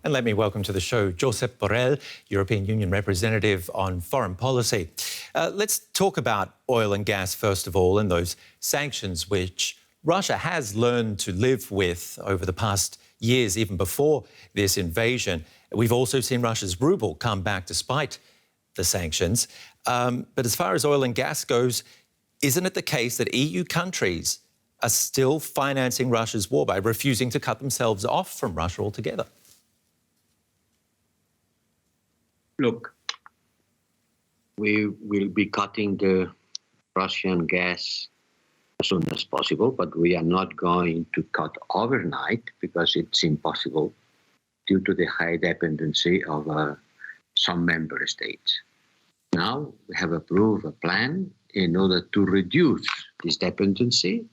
And let me welcome to the show Josep Borrell, European Union representative on foreign policy. Let's talk about oil and gas first of all, and those sanctions which Russia has learned to live with over the past years, even before this invasion. We've also seen Russia's ruble come back despite the sanctions. But as far as oil and gas goes, isn't it the case that EU countries are still financing Russia's war by refusing to cut themselves off from Russia altogether? Look, we will be cutting the Russian gas as soon as possible, but we are not going to cut overnight because it's impossible due to the high dependency of some member states. Now we have approved a plan in order to reduce this dependency,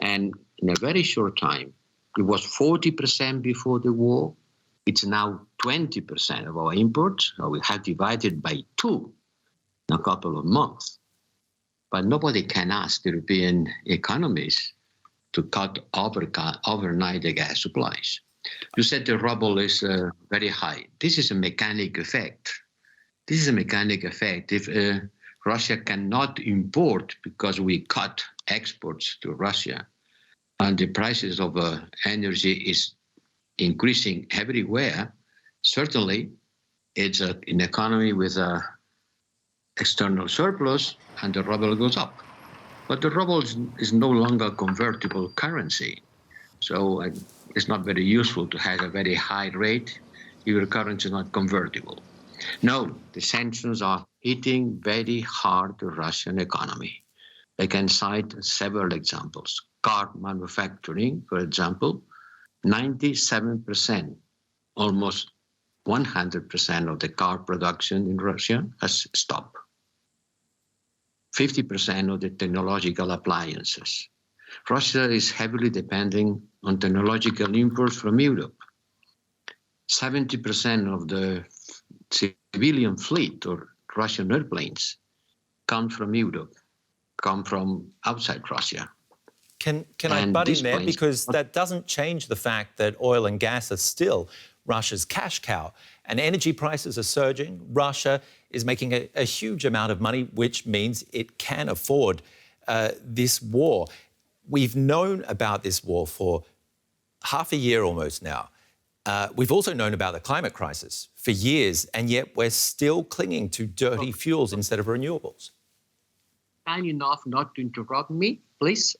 and in a very short time, it was 40% before the war. It's now 20% of our imports. So we have divided by 2 in a couple of months. But nobody can ask the European economies to cut overnight the gas supplies. You said the ruble is very high. This is a mechanic effect. This is a mechanic effect. If Russia cannot import because we cut exports to Russia, and the prices of energy is increasing everywhere, certainly it's an economy with an external surplus and the ruble goes up. But the ruble is no longer a convertible currency. So it's not very useful to have a very high rate if your currency is not convertible. No, the sanctions are hitting very hard the Russian economy. I can cite several examples. Car manufacturing, for example, 97%, almost 100% of the car production in Russia has stopped. 50% of the technological appliances. Russia is heavily depending on technological imports from Europe. 70% of the civilian fleet or Russian airplanes come from Europe, come from outside Russia. Can I butt in there? Because that doesn't change the fact that oil and gas are still Russia's cash cow and energy prices are surging. Russia is making a huge amount of money, which means it can afford this war. We've known about this war for half a year almost now. We've also known about the climate crisis for years, and yet we're still clinging to dirty fuels instead of renewables. Kind enough not to interrupt me, please?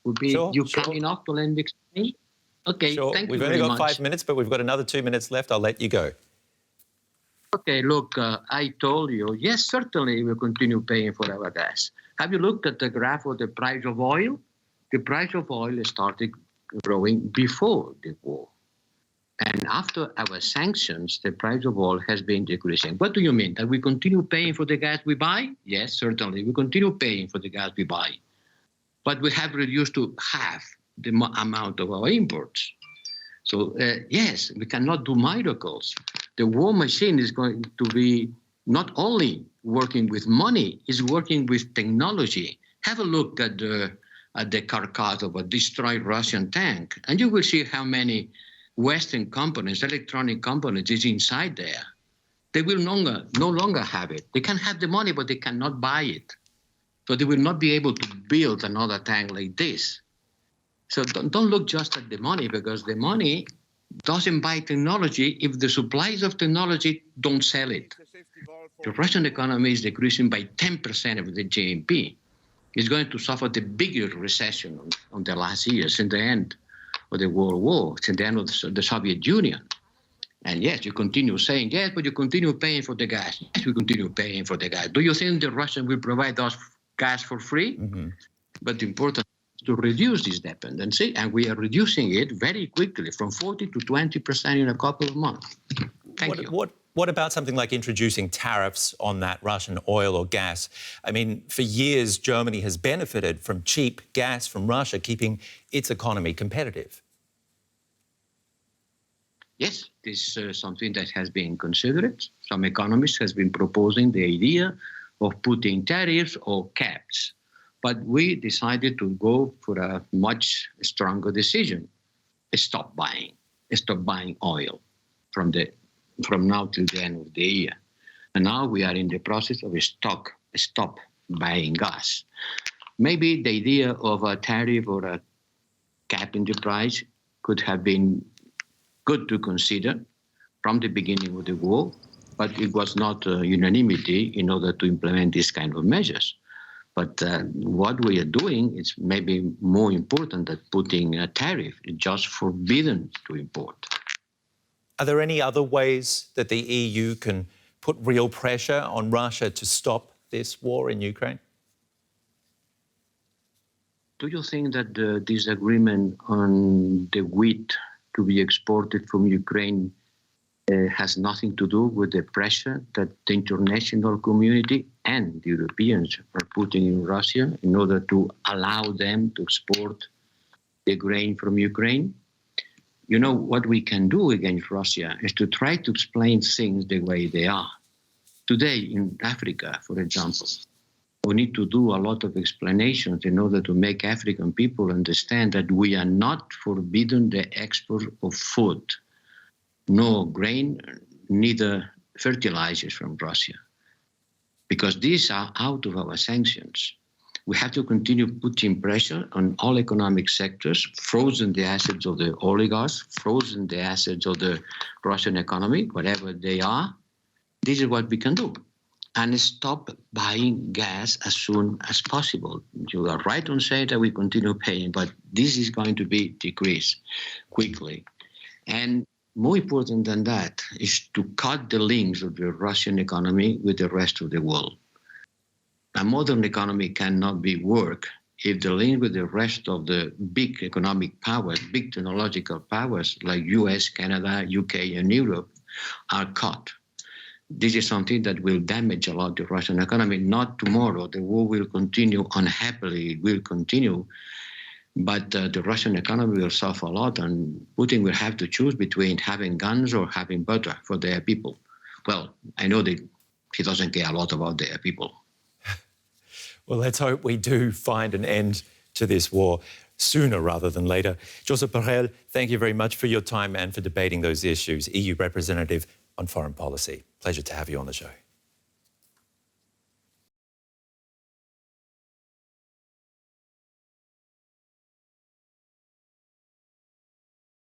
Would be sure. Kind enough to let me explain? Okay, sure. Thank you We've very only got much. 5 minutes, but we've got another 2 minutes left. I'll let you go. Okay, look, I told you, yes, certainly we'll continue paying for our gas. Have you looked at the graph of the price of oil? The price of oil started growing before the war. And after our sanctions, the price of oil has been decreasing. What do you mean? That we continue paying for the gas we buy? Yes, certainly. We continue paying for the gas we buy. But we have reduced to half the amount of our imports. So, yes, we cannot do miracles. The war machine is going to be not only working with money, it's working with technology. Have a look at the carcass of a destroyed Russian tank, and you will see how many Western companies, electronic companies, is inside there. They will no longer have it. They can have the money, but they cannot buy it. So they will not be able to build another tank like this. So don't look just at the money, because the money doesn't buy technology if the supplies of technology don't sell it. The Russian economy is decreasing by 10% of the GDP. It's going to suffer the biggest recession on the last years, in the end of the World War, in the end of the Soviet Union. And yes, you continue saying, yes, but you continue paying for the gas. Yes, we continue paying for the gas. Do you think the Russians will provide us gas for free? Mm-hmm. But the important is to reduce this dependency, and we are reducing it very quickly, from 40 to 20% in a couple of months. Thank you. What about something like introducing tariffs on that Russian oil or gas? I mean, for years, Germany has benefited from cheap gas from Russia, keeping its economy competitive. Yes, this is something that has been considered. Some economists have been proposing the idea of putting tariffs or caps. But we decided to go for a much stronger decision. Stop buying oil. from now till the end of the year. And now we are in the process of stop buying gas. Maybe the idea of a tariff or a cap in the price could have been good to consider from the beginning of the war, but it was not unanimity in order to implement these kind of measures. But what we are doing is maybe more important than putting a tariff. It's just forbidden to import. Are there any other ways that the EU can put real pressure on Russia to stop this war in Ukraine? Do you think that the disagreement on the wheat to be exported from Ukraine has nothing to do with the pressure that the international community and the Europeans are putting in Russia in order to allow them to export the grain from Ukraine? You know, what we can do against Russia is to try to explain things the way they are. Today in Africa, for example, we need to do a lot of explanations in order to make African people understand that we are not forbidden the export of food, no grain, neither fertilizers from Russia, because these are out of our sanctions. We have to continue putting pressure on all economic sectors, frozen the assets of the oligarchs, frozen the assets of the Russian economy, whatever they are. This is what we can do. And stop buying gas as soon as possible. You are right on saying that we continue paying, but this is going to be decreased quickly. And more important than that is to cut the links of the Russian economy with the rest of the world. A modern economy cannot be work if the link with the rest of the big economic powers, big technological powers like US, Canada, UK, and Europe are cut. This is something that will damage a lot the Russian economy. Not tomorrow. The war will continue unhappily. It will continue. But the Russian economy will suffer a lot, and Putin will have to choose between having guns or having butter for their people. Well, I know that he doesn't care a lot about their people. Well, let's hope we do find an end to this war sooner rather than later. Josep Borrell, thank you very much for your time and for debating those issues. EU representative on foreign policy. Pleasure to have you on the show.